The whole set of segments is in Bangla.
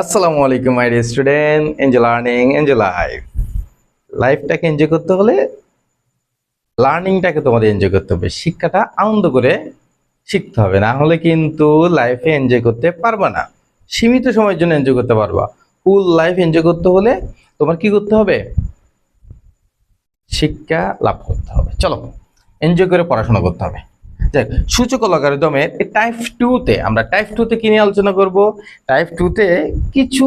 আসসালামু আলাইকুম my dear student, enjoy learning, enjoy life. লাইফটাকে এনজয় করতে হলে লার্নিংটাকে তোমাদের এনজয় করতে হবে, শিক্ষাটা আনন্দ করে শিখতে হবে, না হলে কিন্তু লাইফে এনজয় করতে পারবা না। সীমিত সময়ের জন্য এনজয় করতে পারবা, ফুল লাইফ এনজয় করতে হলে তোমার কি করতে হবে? শিক্ষা লাভ করতে হবে। চলো এনজয় করে পড়াশোনা করতে হবে। দেখ, সূচক লগারিদমের টাইপ 2 তে আমরা টাইপ 2 তে কি নিয়ে আলোচনা করব? টাইপ 2 তে কিছু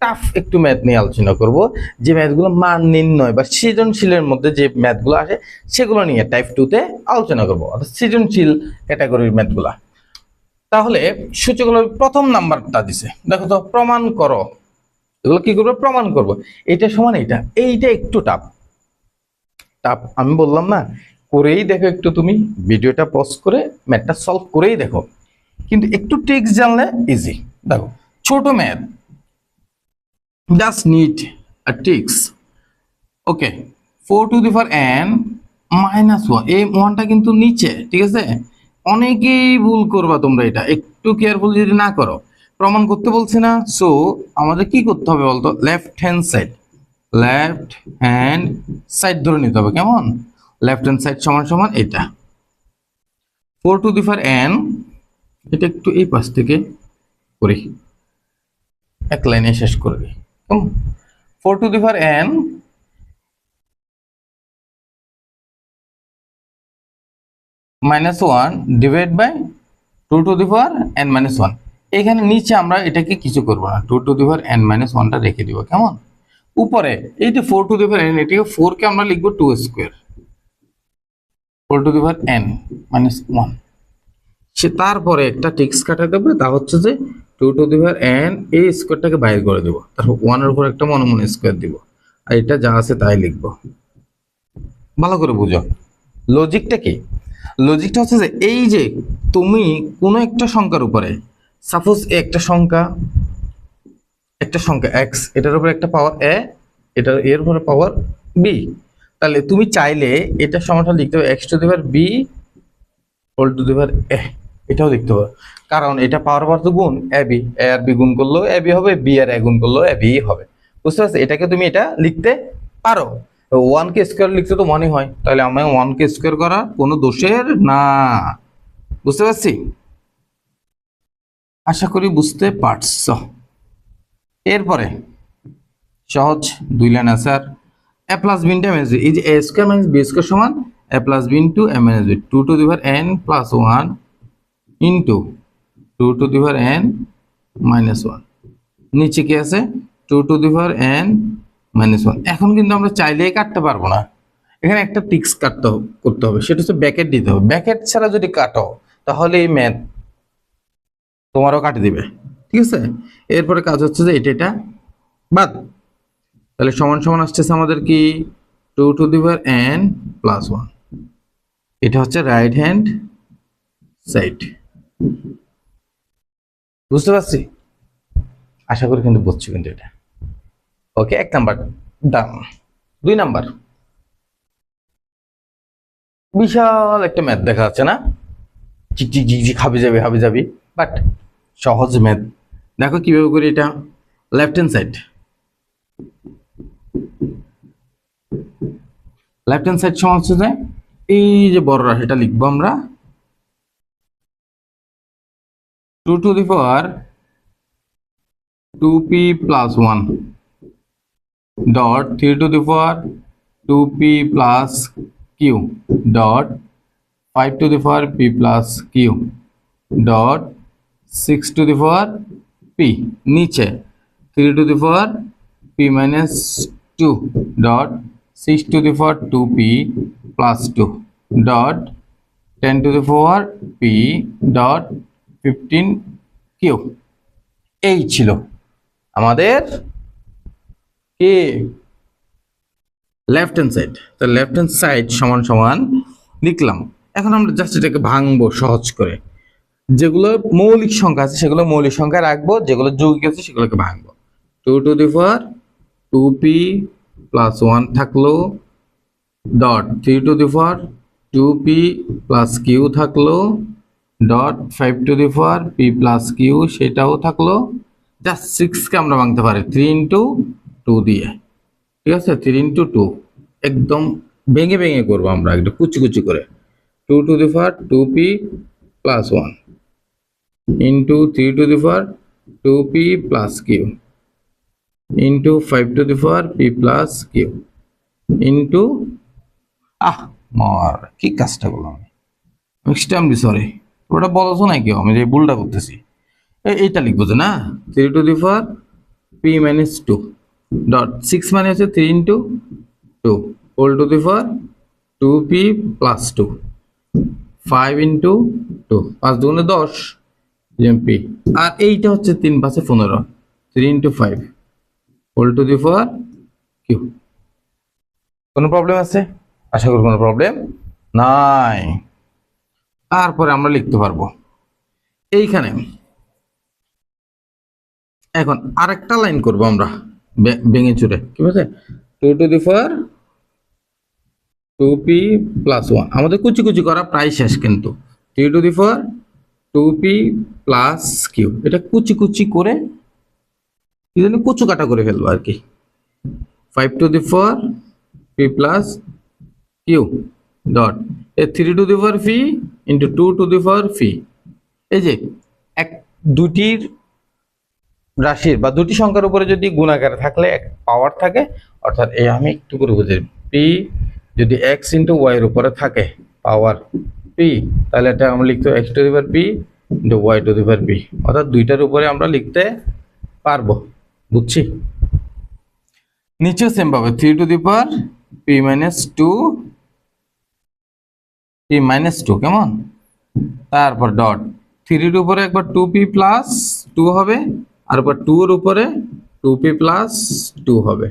টাফ একটু ম্যাথ নিয়ে আলোচনা করব, যে ম্যাথগুলো মান নির্ণয় বা সৃজনশীলের মধ্যে যে ম্যাথগুলো আসে সেগুলো নিয়ে টাইপ 2 তে আলোচনা করব, অর্থাৎ সৃজনশীল ক্যাটাগরির ম্যাথগুলো। তাহলে সূচক প্রথম নাম্বারটা দিছে, দেখো তো, প্রমাণ করো। এগুলো কি করবো? প্রমাণ করব। এটা সমান এইটা একটু টাফ টাফ আমি বললাম না, করেই দেখো। একটু তুমি ভিডিওটা পজ করে ম্যাথটা সলভ করেই দেখো, কিন্তু একটু ট্রিক্স জানলে ইজি। দেখো, ছোট math, just need a tricks. Okay, 4 to the power n -1, এই 1টা কিন্তু নিচে, ঠিক আছে? অনেকেই ভুল করবা তোমরা, এটা একটু কেয়ারফুল যদি না করো। প্রমাণ করতে বলছে না, সো আমাদের কি করতে হবে বলতো? লেফট হ্যান্ড সাইড ধরে নিতে হবে। কেমন? লেফট হ্যান্ড সাইড সমান সমান এটা 4 টু দি পাওয়ার n। এটা একটু এই পাশ থেকে করি, এক লাইনে শেষ করে দিই। কেমন? 4 to the power n -1 divide by 2 to the power n -1। এখানে নিচে আমরা এটাকে কিছু করব না, 2 টু দি পাওয়ার n -1টা রেখে দিব। কেমন? উপরে এই যে 4 টু দি পাওয়ার n, এটাকে 4 কে আমরা লিখব 2 square, 4 to the power n -1। সে তারপরে একটা টিক্স কাটা দেবে, তা হচ্ছে যে 2 টু দি পাওয়ার n এই স্কয়ারটাকে বাইর করে দেব, তারপর 1 এর উপর একটা মনে মনে স্কয়ার দিব, আর এটা যা আছে তাই লিখব। ভালো করে বুঝো লজিকটা কি। লজিকটা হচ্ছে যে এই যে তুমি কোনো একটা সংখ্যার উপরে, সাপোজ একটা সংখ্যা x, এটার উপরে একটা পাওয়ার a, এটার এর উপরে পাওয়ার b, তাহলে তুমি চাইলে এটা সমাধান লিখতে হবে x to the power b whole to the power a, এটাও লিখতে পারো। কারণ এটা পাওয়ার পাওয়ার তো গুণ, a আর b গুণ করলেও a b হবে, b আর a গুণ করলেও a b হবে। বুঝতে পারছো? এটাকে তুমি এটা লিখতে পারো। 1 কে স্কয়ার লিখতে তো মনে হয়, তাহলে আমি 1 কে স্কয়ার করা কোনো দোষের না। বুঝতে পারছি? আশা করি বুঝতে পারছো। এরপরে সহজ 2 line answer. a plus b into a, এই যে a square minus b square সমান a plus b into a minus b, 2 to the power n plus 1 into 2 to the power n minus 1। নিচে কি আছে? 2 to the power n minus 1। এখন কিন্তু আমরা চাইলেই কাটতে পারবো না, এখানে একটা টিক্স করতে হবে, সেটা হচ্ছে ব্র্যাকেট দিতে হবে। ব্র্যাকেট ছাড়া যদি কাটো তাহলে এই ম্যাথ তোমারও কাটে দিবে, ঠিক আছে? এরপরে কাজ হচ্ছে যে এটা বাদ, তাহলে সমান সমান আসতেছে আমাদের কি 2 to the power n plus 1। এটা হচ্ছে রাইট হ্যান্ড সাইড। বুঝতে পারছি? আশা করি কিন্তু বুঝছি কিন্তু এটা। ওকে, 1 নাম্বার ডান। 2 নাম্বার, বিশাল একটা ম্যাথ দেখা যাচ্ছে না? চিকচিক ঝিকঝিক হাবি যাবি, বাট সহজ ম্যাথ। দেখো কিভাবে করি এটা। লেফট হ্যান্ড সাইড সমান হচ্ছে যে এই যে বড় রাশিটা লিখবো আমরা 2 to the power 2p plus 1 dot 3 to the power 2p plus q dot 5 two the power p plus q dot 6 two the power p, নিচে 3 to the power p minus 2 dot 6 two the power 2p plus 2 dot 10 two the power p dot 15q। এই ছিল আমাদের কি লেফট হ্যান্ড সাইড। তো লেফট হ্যান্ড সাইড সমান সমান লিখলাম। এখন আমরা জাস্ট এটাকে ভাঙবো সহজ করে। যেগুলো মৌলিক সংখ্যা আছে সেগুলো মৌলিক সংখ্যা রাখবো, যেগুলো যৌগিক আছে সেগুলোকে ভাঙবো। 2 to the power 2p plus 1 থাকলো dot 3 to the power 2p plus q থাকলো dot 5 two the power p plus q সেটাও থাকলো জাস্ট 6 কে আমরা ভাঙতে পারি 3 ইন্টু 2 দিয়ে, ঠিক আছে 3 ইন্টু 2 একদম ভেঙে ভেঙে করবো আমরা একটু কুচি কুচি করে। 2 to the power 2p plus 1 into 3 to the power 2p plus q into 5 two the power p plus q into মার কি কাজটা করলাম আমি, এক্সট্রিমলি সরি, ওটা বলছো না কেউ, আমি যে ভুলটা করতেছি। এইটা লিখবো যে না 3 to the power p minus 2 dot 6 মানে হচ্ছে 3 into 2 whole to the power 2p plus 2 5 into 2 5 দুগুণে 10 p আর এইটা হচ্ছে 3 5 15 3 into 5 whole to the power q। কোনো প্রবলেম আছে? আশা করি কোনো প্রবলেম নাই। তারপরে আমরা লিখতে পারবো এইখানে এখন আরেকটা লাইন করব আমরা ভেঙে চুরে, ঠিক আছে 2 to the power 2p plus 1 আমাদের কুচি কুচি করা প্রায় শেষ, কিন্তু 3 to the power 2p plus q এটা কুচি কুচি করে কি জানি কুচু কাটা করে ফেলবো আর কি। 5 two the power p plus q dot 3 to the power p into 2 to the power p। এই যে এক দুটির রাশির বা দুটি সংখ্যার উপরে যদি গুণাকার থাকলে এক পাওয়ার থাকে, অর্থাৎ এই আমি একটু করে বুঝি p যদি x ইন্টু y এর উপরে থাকে পাওয়ার p, তাহলে এটা আমরা লিখতে x to the power p into y two the power p, অর্থাৎ দুইটার উপরে আমরা লিখতে পারবো। বুঝছি? নিচেও সেম ভাবে 3 to the power p minus 2 p minus 2 কেমন, তারপর ডট 3 এর উপরে একবার 2p প্লাস 2 হবে, আর একবার 2 এর উপরে 2p প্লাস 2 হবে।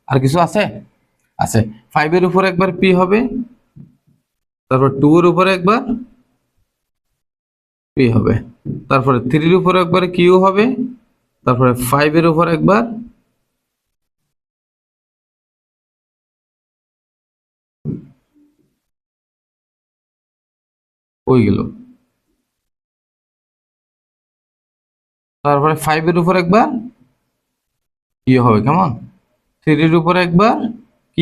আর কিছু আছে? আছে 5 এর উপরে একবার p হবে, তারপর 2 এর উপরে একবার p হবে, তারপরে 3 এর উপরে একবার q হবে, তারপরে 5 এর উপর একবার ওই গেল, তারপরে 5 এর উপর একবার q হবে কেমন, 3 এর উপর একবার q,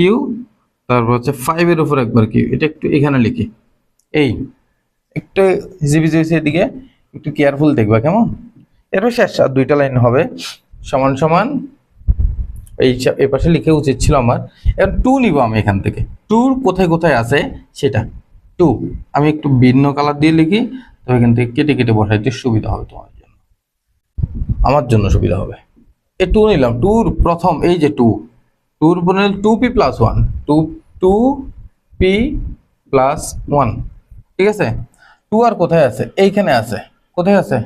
তারপর হচ্ছে 5 এর উপর একবার q। এটা একটু এখানে লিখি, এই একটু জিবিজি এদিকে একটু কেয়ারফুল দেখবা কেমন। এরপর শেষ আর দুইটা লাইন হবে সমান সমান, এই পাশে লিখে উচিত ছিল আমার। এখন 2 নিব আমি এখান থেকে, 2 কোথায় কোথায় আছে সেটা 2 আমি একটু ভিন্ন কালার দিয়ে লিখি, তো এখান থেকে কেটে কেটে বসাইতে সুবিধা হবে তোমার জন্য, আমার জন্য সুবিধা হবে। এই 2 নিলাম, 2 প্রথম এই যে 2 2 উপরে 2p প্লাস 1 2p প্লাস 1, ঠিক আছে 2 আর কোথায় আছে, এইখানে আছে, কোথায় আছে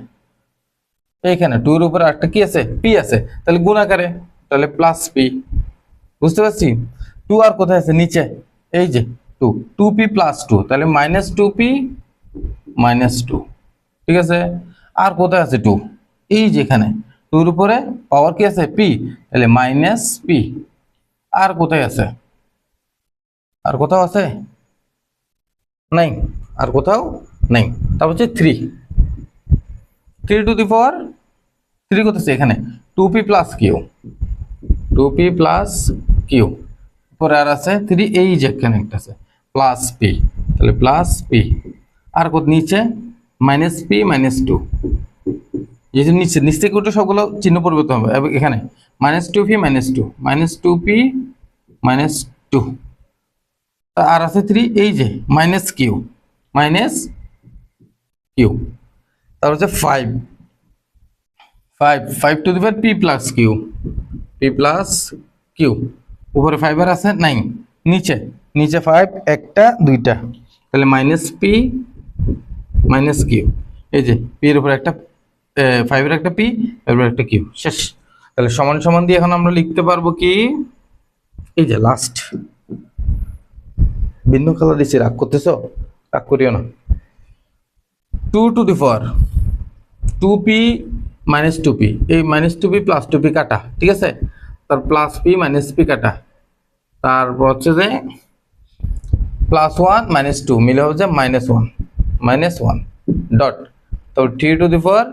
এইখানে 2 এর উপরে একটা কি আছে p আছে, তাহলে গুণাকারে, তাহলে প্লাস p, বুঝতে পারছি। 2 আর কোথায় আছে নিচে, এই যে 2 2p প্লাস 2, তাহলে মাইনাস 2p মাইনাস 2, ঠিক আছে। আর কোথায় আছে 2, এই যেখানে 2 এর উপরে পাওয়ার কি আছে p, তাহলে মাইনাস p। আর কোথায় আছে, আর কোথাও আছে নাই, আর কোথাও নাই। তারপর হচ্ছে 3 টু দি পাওয়ার 3 কোথায় এখানে 2p plus q 2p plus q, পরে আর আছে 3 এই যে এখানে একটা আছে প্লাস p, তাহলে প্লাস p। আর কত নিচে মাইনাস p মাইনাস 2, যেহেতু নিচে নিচ থেকে উঠে সবগুলো চিহ্ন পরিবর্তন হবে, এবং এখানে minus 2p minus 2 minus 2p minus 2, আর আছে 3 এই যে মাইনাস q মাইনাস q, তারপর হচ্ছে 5 two the power p plus q p plus q, উপরে 5 আর আছে নাই, নিচে নিচে 5 একটা দুইটা, তাহলে মাইনাস p মাইনাস q, এই যে p এর উপরে একটা 5 এর একটা p এর উপরে একটা q, শেষ। তাহলে সমান সমান দিয়ে এখন আমরা লিখতে পারবো কি, এই যে লাস্ট ভিন্ন কালার দিচ্ছি, রাগ করতেছো, রাগ করিও না। 2 to the power 2p minus 2p, এই মাইনাস 2p প্লাস 2p কাটা, ঠিক আছে, তার প্লাস p মাইনাস p কাটা, তারপর হচ্ছে যে প্লাস 1 মাইনাস 2 মিলে হচ্ছে মাইনাস 1 ডট, তো 3 to the power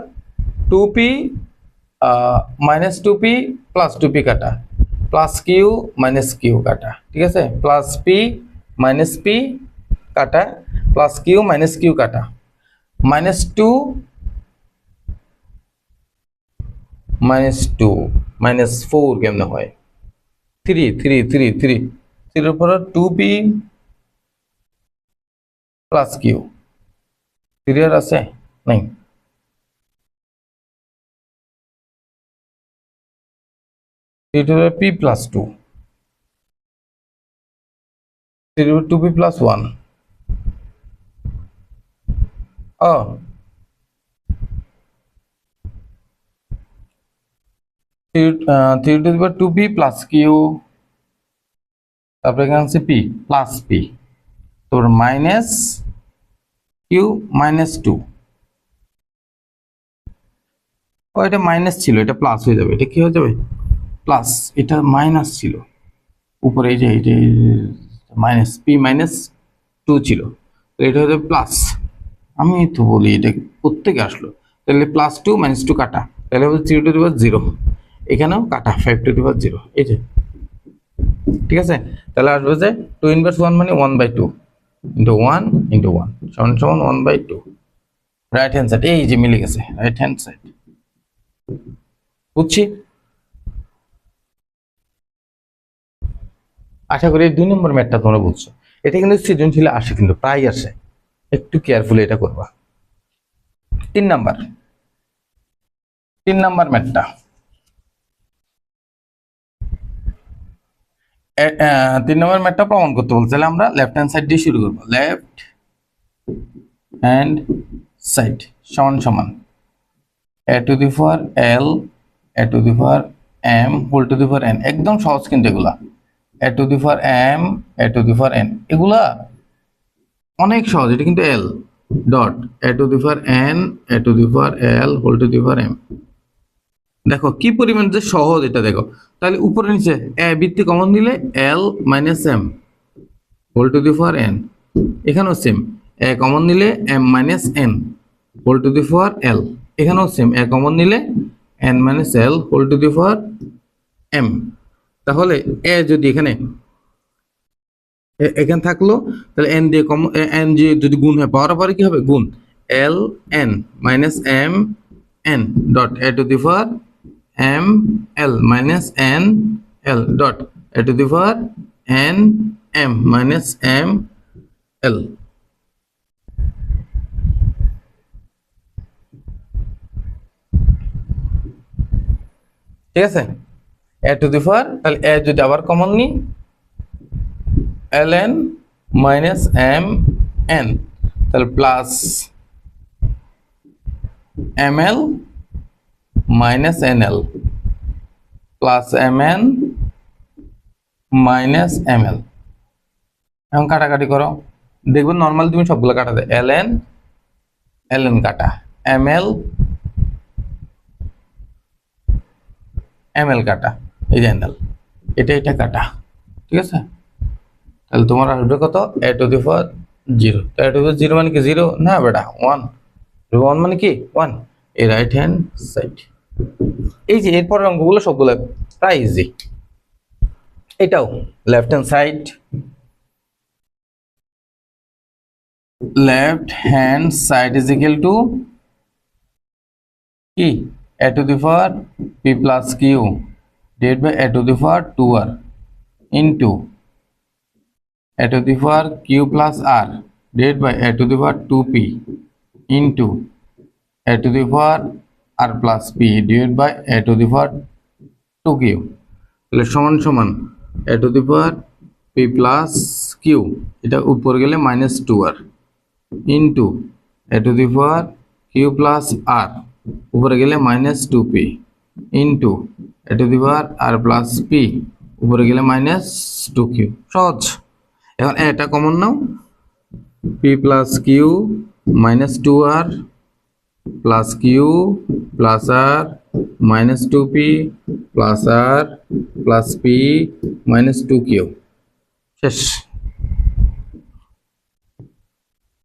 2p minus two p plus two p কাটা, প্লাস কিউ মাইনাস কিউ কাটা, ঠিক আছে, প্লাস পি মাইনাস পি কাটা, প্লাস কিউ মাইনাস কিউ কাটা, মাইনাস টু মাইনাস ফোর কেমনে হয়, থ্রি থ্রি থ্রি থ্রি থ্রির উপর two p plus q, three আর আছে নাই, p plus two, three two p plus one, ও three to the power two p plus q, তারপরে এখানে আছে পি প্লাস পি, তারপর মাইনাস কিউ মাইনাস টু, ও এটা মাইনাস ছিল, এটা প্লাস হয়ে যাবে, এটা কি হয়ে যাবে প্লাস, এটা মাইনাস ছিল উপরে, এই যে মাইনাস পি মাইনাস টু ছিল, তো এটা হয়ে যাবে প্লাস, আমি তো বলি এটা প্রত্যেকে আসলো, তাহলে প্লাস টু মাইনাস টু কাটা, তাহলে হবে three to the power zero, এখানেও কাটা five to the power zero, এই যে ঠিক আছে, তাহলে আসবে যে টু ইনভার্স ওয়ান মানে one by two into one into one সমান সমান one by two, right hand side, এই যে মিলে গেছে রাইট হ্যান্ড সাইড, বুঝছি। আশা করি এই 2 নম্বর ম্যাথটা তোমরা বুঝছো, এটা কিন্তু সৃজনশীল আসে, কিন্তু প্রায় আসে, একটু কেয়ারফুলি এটা করবা। 3 নাম্বার ম্যাথটা, 3 নম্বর ম্যাথটা প্রমাণ করতে বলছে, তাহলে আমরা লেফট হ্যান্ড সাইড দিয়ে শুরু করবো, লেফট হ্যান্ড সাইড সমান সমান a to the power l a to the power m whole to the power n, একদম সহজ কিন্তু এগুলা, a to the power m a to the power n, এগুলা অনেক সহজ, এটা কিন্তু l dot a to the power n a to the power l whole to the power m, দেখো কি পরিমাণ যে সহজ, এটা দেখো, তাহলে উপরে নিচে a বৃত্তি কমন নিলে l minus m whole to the power n, এখানেও সেম a কমন নিলে m minus n whole to the power l, এখানেও সেম a কমন নিলে n minus l whole to the power m, তাহলে a যদি এখানে থাকলো, তাহলে n দিয়ে কমন, n যে যদি গুণ হয় পাওয়ার পরে কি হবে গুণ, l n minus m n dot a to the power m l minus n l dot a to the power n m minus m l, ঠিক আছে, a টু দি পাওয়ার, তাহলে a যদি আবার কমন নিই ln মাইনাস m n, তাহলে plus ml minus nl plus mn minus ml, এখন কাটাকাটি করো, দেখবে নর্মাল তুমি সবগুলো কাটা দেয়, ln কাটা, ml কাটা, এই যে nl, এটা কাটা, ঠিক আছে, তাহলে তোমার আসবে কত a to the power zero, তো a to the power zero মানে কি জিরো না বেটা, ওয়ান, ওয়ান মানে কি ওয়ান, এই রাইট হ্যান্ড সাইড, এই যে এরপরের অঙ্কগুলো সবগুলো প্রায় ইজি, এটাও left hand side, left hand side is equal to কি a to the power p plus q divide by a to the power 2r into a to the power q plus r divide by a to the power 2p into a to the power r plus p divide by a to the power 2q, তাহলে সমান সমান a to the power p plus q, এটা উপর গেলে minus 2r into a to the power q plus r উপরে গেলে minus 2p into a to the power r plus p উপরে গেলে মাইনাস 2q, সহজ। এখন এটা কমন নাও, p plus q minus 2r plus q plus r minus 2p plus r plus p minus 2q, শেষ।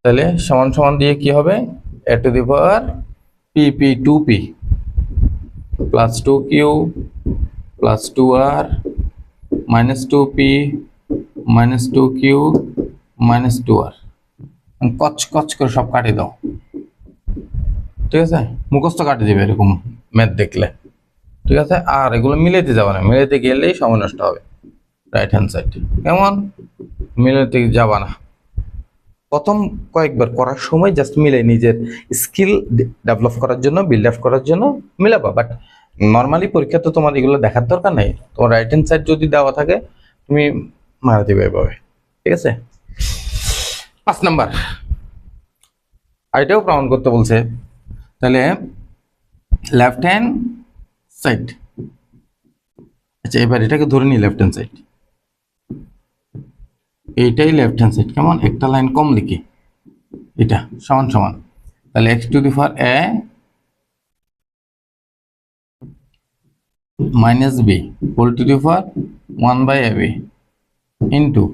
তাহলে সমান সমান দিয়ে কি হবে a to the power p p 2p plus 2q plus 2r minus 2p minus 2q minus 2r। কচ কচ করে সব কাটিয়ে দাও, ঠিক আছে? মুখস্থ কাটিয়ে দিবে এরকম ম্যাথ দেখলে, ঠিক আছে? আর এগুলো মিলাইতে যাবে না, মিলাইতে গেলেই সময় নষ্ট হবে। রাইট হ্যান্ড সাইড কেমন, মিলাইতে যাবা না। প্রথম কয়েকবার করার সময় জাস্ট মিলে নিজের স্কিল ডেভেলপ করার জন্য, বিল্ড আপ করার জন্য মিলাবা। বাট নর্মালি পরীক্ষা তো তোমার এগুলো দেখার দরকার নেই। তোমার রাইট হ্যান্ড সাইড যদি দেওয়া থাকে তুমি মারা দিবে এভাবে, ঠিক আছে? 5 নাম্বার, এটাও প্রমাণ করতে বলছে। তাহলে লেফট হ্যান্ড সাইড, আচ্ছা এবার এটাকে ধরে নি লেফট হ্যান্ড সাইড, এইটাই লেফট হ্যান্ড সাইড। কেমন, একটা লাইন কম লিখি, এটা সমান সমান। তাহলে x to the power a minus b whole to the power 1/ab into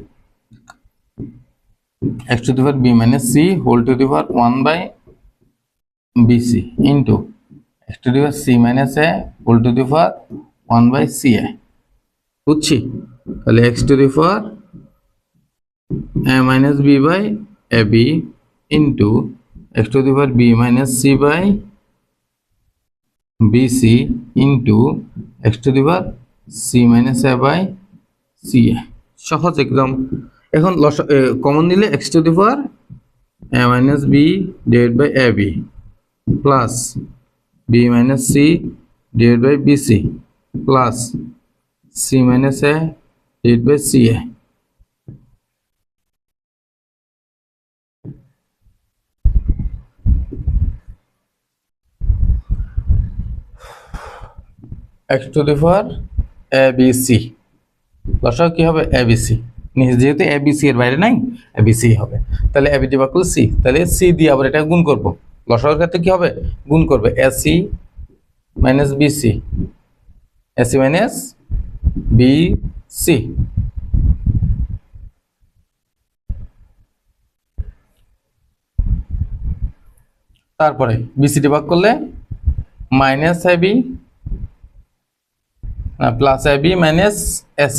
x to the power b minus c whole to the power 1/bc into x to the power c minus a whole to the power 1/ca। বুঝছি? তাহলে x to the power a minus b by ab into x to the power b minus c by bc into x to the power c minus a by ca। সহজ একদম। এখন কমন নিলে x to the power a minus b divided by ab plus b minus c divided by bc plus c minus a divided by ca। x to the power abc লসাগু কি হবে, abc। নিচে যেহেতু abc এর বাইরে নাই, abc হবে। তাহলে ab ডিভাইড করলে c, তাহলে c দিয়ে আবার এটা গুণ করব। লসাগুর ক্ষেত্রে কি হবে, গুণ করবে ac minus bc, ac minus bc। তারপরে bc ডিভাইড করলে মাইনাস ab না প্লাস ab মাইনাস ac।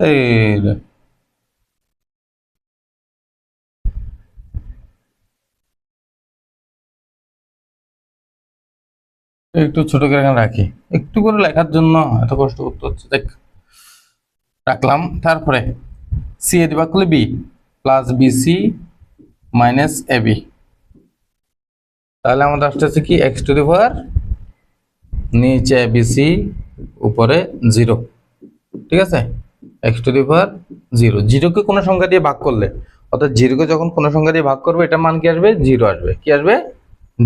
এই রে, একটু ছোট করে এখানে রাখি, একটু করে লেখার জন্য এত কষ্ট করতে হচ্ছে। দেখ রাখলাম। তারপরে সি এ দিবা করলে b plus bc minus ab. তাহলে আমাদের আসতেছে কি এক্স টু দি পাওয়ার নিচে বিসি উপরে 0, ঠিক আছে? এক্স টু দি পাওয়ার 0, 0কে কোনো সংখ্যা দিয়ে ভাগ করলে, অর্থাৎ 0কে যখন কোনো সংখ্যা দিয়ে ভাগ করবে এটা মান কি আসবে, 0 আসবে। কি আসবে,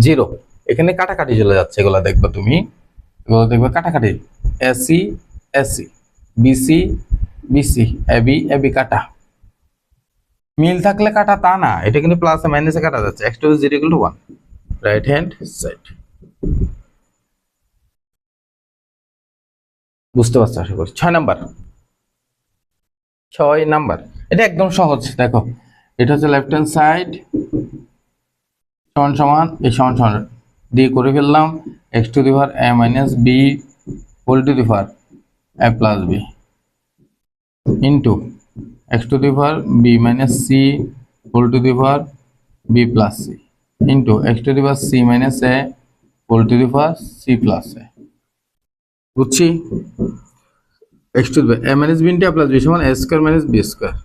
0। এখানে কাটাকাটি চলে যাচ্ছে, এগুলো দেখবে তুমি, এগুলো দেখবে কাটাকাটি। Ac ac, bc bc, ab ab কাটা। মিল থাকলে কাটা তা না, এটা কিন্তু প্লাস মাইনাসে কাটা যাচ্ছে। x to 0 equal to 1, right hand side. বুঝতে পারছো আশা করি। 6 নাম্বার, 6 নাম্বার, এটা একদম সহজ। দেখো এটা হচ্ছে লেফট হ্যান্ড সাইড সমান সমান এই সমান সমান দিয়ে করে ফেললাম x to the power a minus b whole to the power a plus b into x to the power b minus c whole to the power b plus c into x to the power c minus a whole to the power c plus a। বুঝছি? x to the power a minus b into a plus b সমান a square minus b square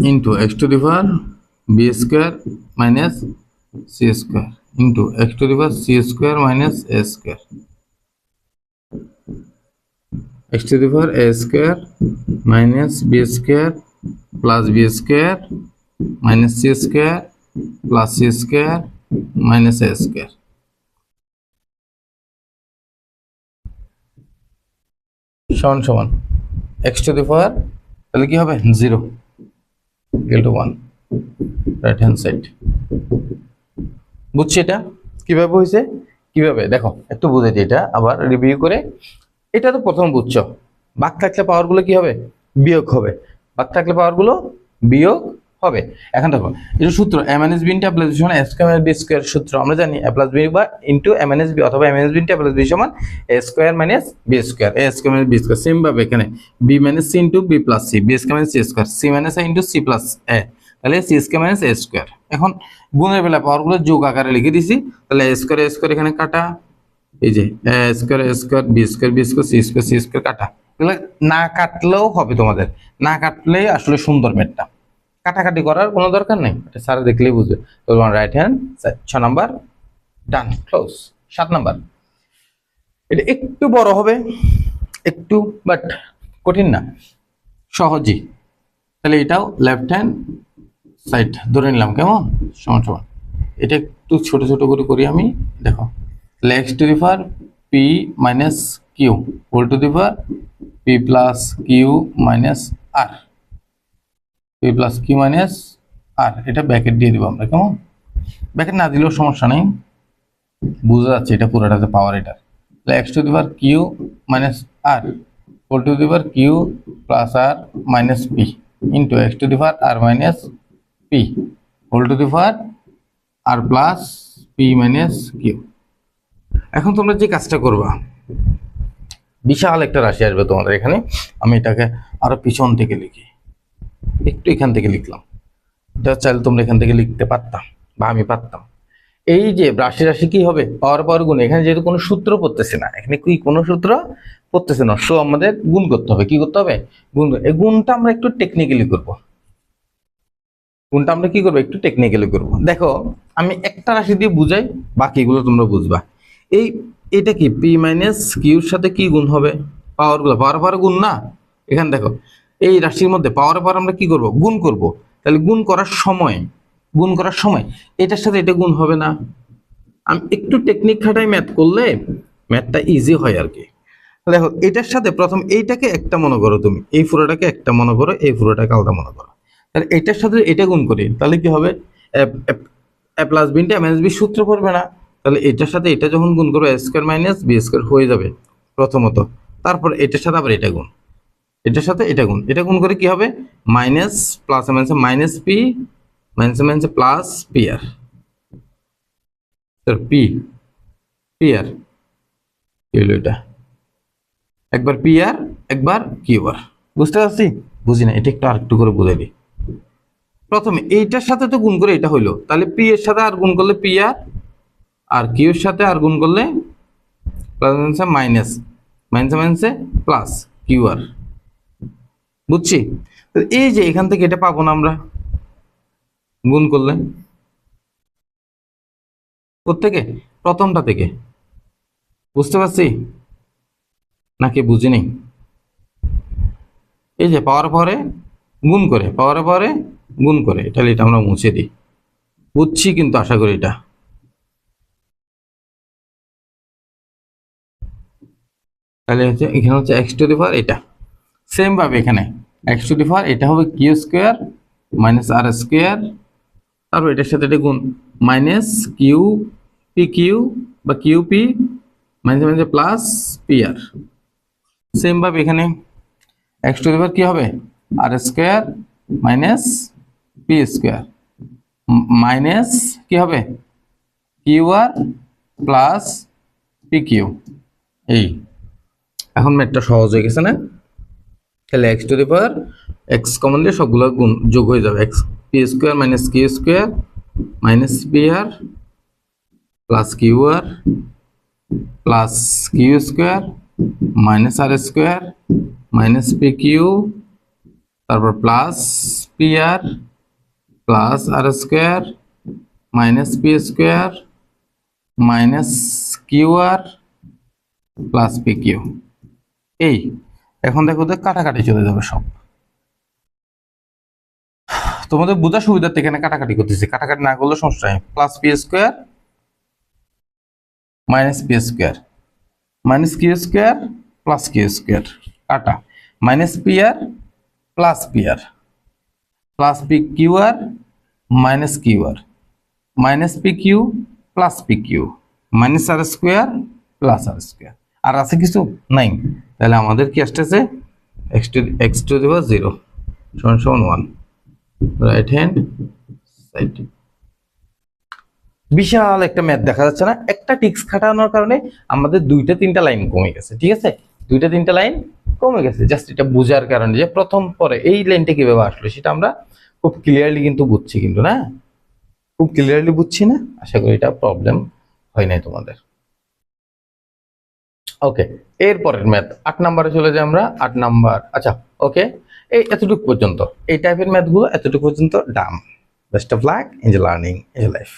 into x to the power b square minus c square into x to the power c square minus a square x to the power a square minus b square plus b square minus c square plus c square minus a square। সমান সমান x to the power, তাহলে কি হবে 0 equal to 1 right hand side. বুঝছি এটা কিভাবে হয়েছে? কিভাবে দেখো একটু বুঝে দিই, এটা আবার রিভিউ করে। এটা তো প্রথম বুঝছো, ভাগ থাকলে পাওয়ারগুলো কি হবে? বিয়োগ হবে। ভাগ থাকলে পাওয়ারগুলো বিয়োগ হবে। এখন দেখো এটা সূত্র a minus b into a plus b সমান a square minus b square সূত্র আমরা জানি a প্লাস b বা ইনটু a মাইনাস b অথবা a minus b into a plus b সমান a square minus b square, a square minus b square. Same ভাবে এখানে b minus c into b plus c, b square minus c square, c minus a into c plus a, তাহলে c square minus a square. এখন গুণের বেলা পাওয়ারগুলো যোগ আকারে লিখে দিছি, তাহলে a স্কয়ার এখানে কাটা, এই যে a square b square b square c square কাটা। এগুলো না কাটলেও হবে, তোমাদের না কাটলেই আসলে সুন্দর ম্যাথটা, কাটাকাটি করার কোনো দরকার নেই, এটা স্যার দেখলেই বুঝবে। তো তোমার রাইট হ্যান্ড সাইড 6 নাম্বার ডান ক্লোজ। 7 নাম্বার এটা একটু বড় হবে একটু, বাট কঠিন না, সহজই। তাহলে এটাও লেফট হ্যান্ড সাইড ধরে নিলাম, কেমন সমান সমান। এটা একটু ছোট ছোট করে করি আমি, দেখো তাহলে x to the power p minus q whole to the power p plus q minus r, p plus q minus r, এটা ব্র্যাকেট দিয়ে দিব আমরা, কেমন? ব্র্যাকেট না দিলেও সমস্যা নেই, বুঝা যাচ্ছে এটা পুরোটাতে পাওয়ার এটা। তাহলে x to the power q minus r whole to the power q plus r minus p into x to the power r minus p whole to the power r plus p minus q. এখন তোমরা যে কাজটা করবা, বিশাল একটা রাশি আসবে তোমাদের এখানে, আমি এটাকে আরো পিছন থেকে লিখি, একটু এখান থেকে লিখলাম, এটা চাইলে তোমরা এখান থেকে লিখতে পারতাম বা আমি পারতাম। এই যে রাশি রাশি কি হবে? পাওয়ার পাওয়ার গুণ। এখানে যেহেতু কোনো সূত্র পড়তেছে না, এখানে কি কোনো সূত্র পড়তেছে না, সো আমাদের গুণ করতে হবে। কি করতে হবে? গুণ। এই গুণটা আমরা একটু টেকনিক্যালি করব, গুণটা আমরা কি করবো? একটু টেকনিক্যালি করব। দেখো আমি একটা রাশি দিয়ে বুঝাই, বাকিগুলো তোমরা বুঝবা। এটা কি পি মাইনাস কিউর সাথে কি গুণ হবে? পাওয়ার গুলো, পাওয়ার পাওয়ার গুণ না। এখানে দেখো এই রাশির মধ্যে পাওয়ার পাওয়ার আমরা কি করব? গুণ করব। তাহলে গুণ করার সময় এটার সাথে এটা গুণ হবে না। আমি একটু টেকনিক খাটাই ম্যাথ করলে ম্যাথটা ইজি হয় আর কি। দেখো এটার সাথে প্রথম এইটাকে একটা মনে করো, তুমি এই পুরোটাকে একটা মনে করো, এই পুরোটাকে আলাদা মনে করো। তাহলে এটার সাথে এটা গুণ করি, তাহলে কি হবে? এ প্লাস বি ইন্টু এ মাইনাস বি সূত্র পড়বে না। তাহলে এটার সাথে এটা যখন গুণ করবো এ স্কয়ার মাইনাস বি স্কয়ার হয়ে যাবে প্রথমত। তারপর এটার সাথে আবার এটা গুণ, এটার সাথে এটা গুণ করে কি হবে? Minus plus minus minus p minus minus plus p r, p p r কি হলো এটা? একবার পি আর একবার কিউ আর। বুঝতে পারছি? বুঝি না, এটা একটু আরেকটু করে বুঝাই দিই। প্রথমে এইটার সাথে তো গুণ করে এটা হইলো, তাহলে পি এর সাথে আর গুণ করলে পি আর কিউ এর সাথে আর গুণ করলে প্লাস মাইনাস মাইনাস মাইনাসে প্লাস কিউ আর। বুঝছি? তো এই যে এখান থেকে এটা পাবো না আমরা গুণ করলে, কোত্থেকে? প্রথমটা থেকে। বুঝতে পারছি নাকি বুঝিনি? এই যে পাওয়ার পাওয়ারে গুণ করে, পাওয়ারে পাওয়ারে গুণ করে, তাহলে এটা আমরা মুছে দিই। বুঝছি কিন্তু আশা করি এটা। তাহলে হচ্ছে এখানে হচ্ছে এক্স টু দি পাওয়ার, এটা সেম ভাবে এখানে এক্স টু দি পাওয়ার এটা হবে q square minus r square, তারপর এটার সাথে এটা গুণ মাইনাস কিউ পি কিউ বা q p minus minus plus p r. Same ভাবে এখানে এক্স টু দি পাওয়ার কি হবে? R square minus p square minus কি হবে? Q r plus p q. এই এখন ম্যাথটা সহজ হয়ে গেছে না? তাহলে x to the power x common দিয়ে সবগুলো গুণ যোগ হয়ে যাবে, x P square minus q square minus p r plus q r plus q square minus r square minus p q, তারপর plus p r plus r square minus p square minus q r plus p q. এই এখন দেখো ওদের কাটাকাটি চলে যাবে সব, তোমাদের বোঝার সুবিধার্থে এখানে কাটাকাটি করতেছি, কাটাকাটি না করলে সমস্যা নেই। Plus p square minus p square minus q square plus q square কাটা minus p r plus p r plus p q r minus q r minus p q plus p q minus r square plus r square. আর আছে কিছু নাই, তাহলে আমাদের কি আসতেছে এক্স টু দি পাওয়ার 0 সমান সমান 1, রাইট হ্যান্ড সাইড। বিশাল একটা ম্যাথ দেখা যাচ্ছে না? একটা টিক্স খাটানোর কারণে আমাদের 2-3টা লাইন কমে গেছে, ঠিক আছে? 2-3টা লাইন কমে গেছে জাস্ট এটা বোঝার কারণে, যে প্রথম পরে এই লাইনটা কিভাবে আসলো সেটা আমরা খুব ক্লিয়ারলি কিন্তু বুঝছি, কিন্তু না খুব ক্লিয়ারলি বুঝছি না? আশা করি এটা প্রবলেম হয় নাই তোমাদের। ওকে, এরপরের ম্যাথ 8 নম্বরে চলে যাই আমরা। 8 নাম্বার, আচ্ছা ওকে, এই এতটুকু পর্যন্ত এই টাইপের ম্যাথগুলো এতটুকু পর্যন্ত Dam. Best of luck, enjoy learning, enjoy life.